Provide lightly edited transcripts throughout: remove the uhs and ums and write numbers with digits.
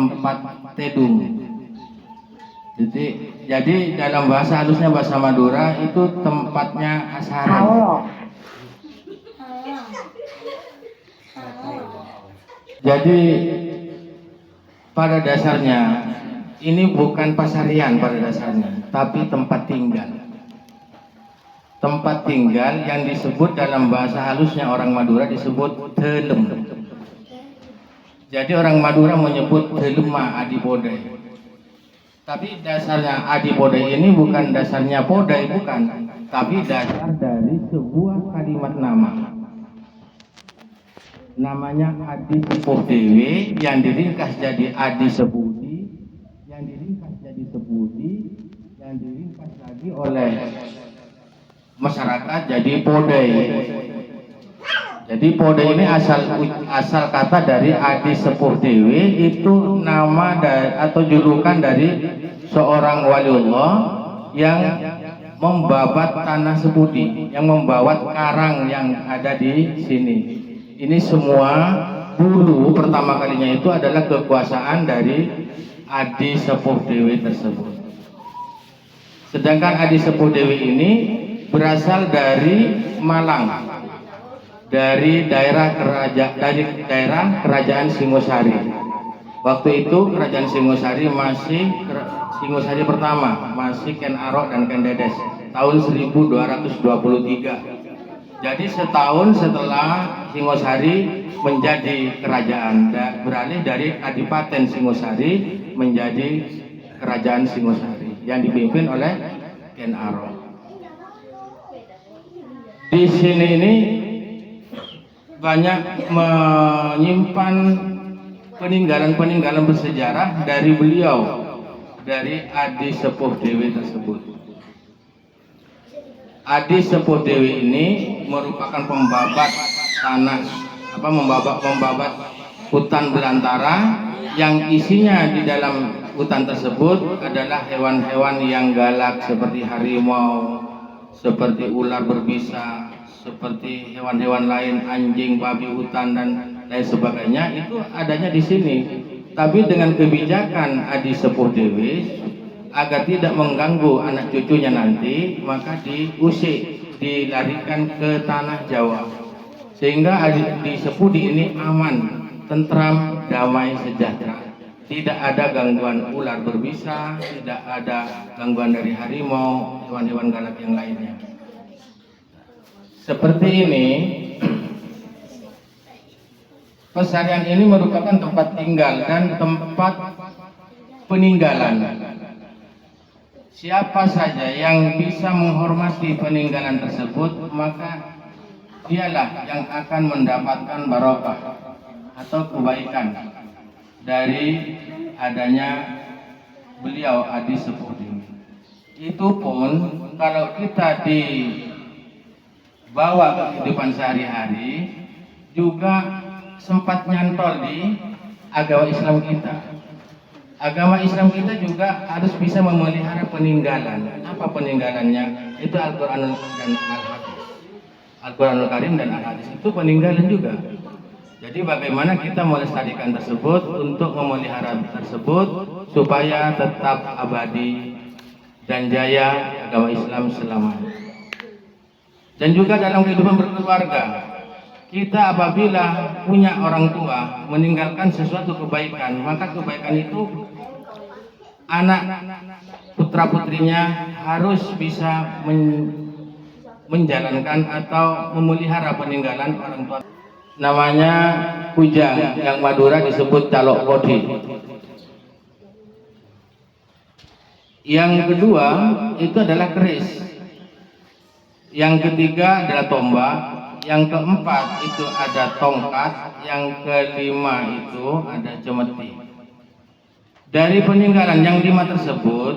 tempat tedung. Jadi dalam bahasa halusnya bahasa Madura itu tempatnya asaran. Jadi pada dasarnya ini bukan pasarian pada dasarnya, tapi tempat tinggal. Tempat tinggal yang disebut dalam bahasa halusnya orang Madura disebut telem. Jadi orang Madura menyebut telema adipodai. Tapi dasarnya adipodai ini bukan dasarnya podai, bukan, tapi dasar dari sebuah kalimat nama. Namanya Adi Sepuh Dewi yang diringkas jadi Adi Sepudi, yang diringkas jadi Sepudi, yang diringkas lagi oleh masyarakat jadi podai. Jadi podai ini asal kata dari Adi Sepuh Dewi, itu nama atau julukan dari seorang waliullah yang membabat tanah Sepudi, yang membabat karang yang ada di sini. Ini semua dulu pertama kalinya itu adalah kekuasaan dari Adi Sepuh Dewi tersebut. Sedangkan Adi Sepuh Dewi ini berasal dari Malang, dari daerah kerajaan Singosari. Waktu itu kerajaan Singosari masih Singosari pertama, masih Ken Arok dan Ken Dedes, tahun 1223. Jadi setahun setelah Singosari menjadi kerajaan, beralih dari Kadipaten Singosari menjadi kerajaan Singosari yang dipimpin oleh Ken Arok. Di sini ini banyak menyimpan peninggalan-peninggalan bersejarah dari beliau, dari Adi Sepuh Dewi tersebut. Adi Sepuh Dewi ini merupakan pembabat tanah, membabat hutan belantara yang isinya di dalam hutan tersebut adalah hewan-hewan yang galak seperti harimau, seperti ular berbisa, seperti hewan-hewan lain, anjing, babi hutan dan lain sebagainya, itu adanya di sini. Tapi dengan kebijakan Adi Sepuh Dewi agar tidak mengganggu anak cucunya nanti, maka diusik, dilarikan ke tanah Jawa, sehingga Adi Sepudi ini aman, tentram, damai, sejahtera. Tidak ada gangguan ular berbisa, tidak ada gangguan dari harimau, hewan-hewan galak yang lainnya. Seperti ini, pesarian ini merupakan tempat tinggal dan tempat peninggalan. Siapa saja yang bisa menghormati peninggalan tersebut, maka dialah yang akan mendapatkan barokah atau kebaikan dari adanya beliau Adi Sepuh Dewi. Itu pun kalau kita dibawa ke kehidupan sehari-hari juga sempat nyantol di agama Islam kita. Agama Islam kita juga harus bisa memelihara peninggalan. Apa peninggalannya? Itu Al-Quran dan Al-Hadis. Al-Quranul Karim dan Al-Hadis itu peninggalan juga. Jadi bagaimana kita melestarikan tersebut untuk memelihara tersebut supaya tetap abadi dan jaya agama Islam selamanya. Dan juga dalam kehidupan berkeluarga, kita apabila punya orang tua meninggalkan sesuatu kebaikan, maka kebaikan itu anak putra-putrinya harus bisa menjalankan atau memelihara peninggalan orang tua. Namanya kujang, yang Madura disebut calok kodi. Yang kedua itu adalah keris. Yang ketiga adalah tombak. Yang keempat itu ada tongkat. Yang kelima itu ada cemeti. Dari peninggalan yang 5 tersebut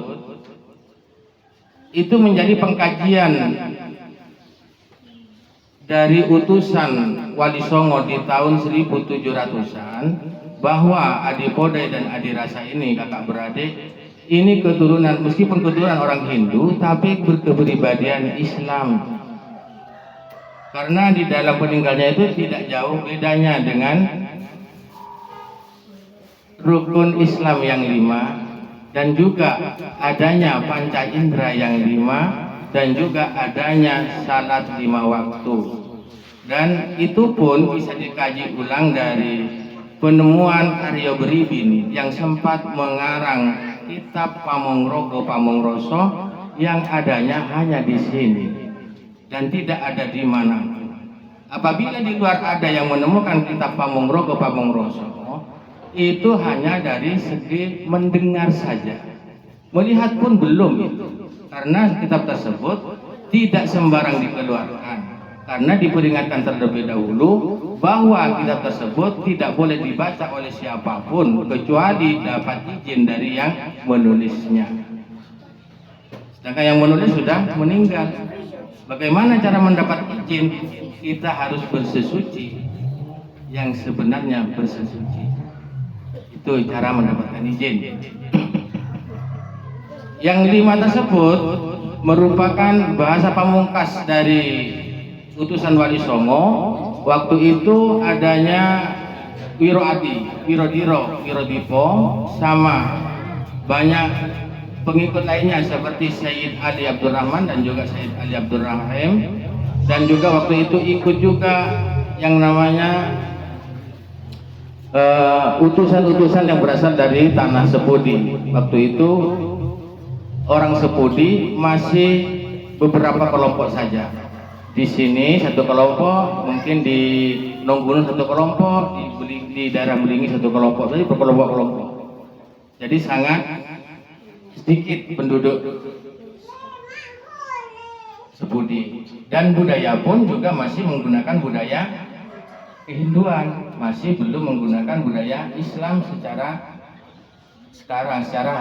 itu menjadi pengkajian dari utusan Wali Songo di tahun 1700-an bahwa Adipodai dan Adirasa ini kakak beradik ini keturunan, meskipun keturunan orang Hindu tapi berkepribadian Islam, karena di dalam peninggalnya itu tidak jauh bedanya dengan rukun Islam yang 5, dan juga adanya panca indera yang 5, dan juga adanya salat 5 waktu. Dan itu pun bisa dikaji ulang dari penemuan Aryo Beribin yang sempat mengarang kitab Pamongrogo Pamongroso yang adanya hanya di sini dan tidak ada di mana. Apabila di luar ada yang menemukan kitab Pamongrogo Pamongroso, itu hanya dari segi mendengar saja, melihat pun belum itu, karena kitab tersebut tidak sembarang dikeluarkan, karena diperingatkan terlebih dahulu bahwa kitab tersebut tidak boleh dibaca oleh siapapun kecuali dapat izin dari yang menulisnya. Sedangkan yang menulis sudah meninggal. Bagaimana cara mendapat izin? Kita harus bersesuci, yang sebenarnya bersesuci. Itu cara mendapatkan izin. Yang 5 tersebut merupakan bahasa pamungkas dari utusan Wali Songo. Waktu itu adanya Wiro Adi, Wirodiro, Wirodipo, sama banyak pengikut lainnya seperti Sayyid Ali Abdurrahman dan juga Sayyid Ali Abdurrahim, dan juga waktu itu ikut juga yang namanya utusan-utusan yang berasal dari tanah Sepudi. Waktu itu orang Sepudi masih beberapa kelompok saja. Di sini satu kelompok, mungkin di Nonggunun satu kelompok, di daerah Belingi satu kelompok, jadi berkelompok-kelompok. Jadi sangat sedikit penduduk Sepudi, dan budaya pun juga masih menggunakan budaya kehinduan, masih belum menggunakan budaya Islam secara sekarang, secara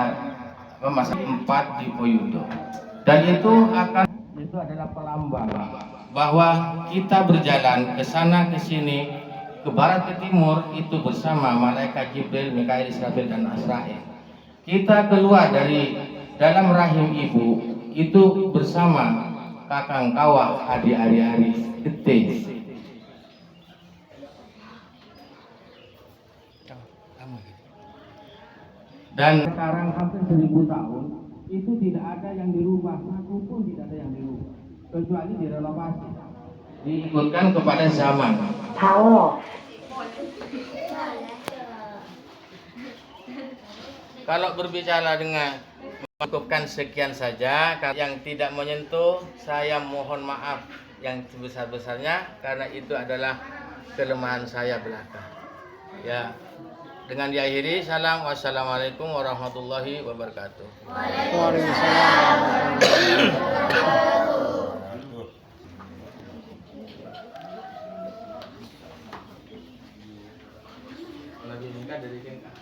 masa 4 di Poyudo. Dan itu adalah pelambang bahwa kita berjalan ke sana ke sini, ke barat ke timur, itu bersama malaikat Jibril, Mikail, Israfil dan Azrail. Kita keluar dari dalam rahim ibu itu bersama kakang kawah adi ari-ari gede. Dan sekarang hampir 1000 tahun itu tidak ada yang dirubah, satu pun tidak ada yang dirubah, kecuali direnovasi, diikutkan kepada zaman. Kalau berbicara dengan cukupkan sekian saja. Yang tidak menyentuh, saya mohon maaf yang sebesar-besarnya, karena itu adalah kelemahan saya belaka. Ya, dengan diakhiri, salam, wassalamualaikum warahmatullahi wabarakatuh. Waalaikumsalam. Lebih singkat dari singkat.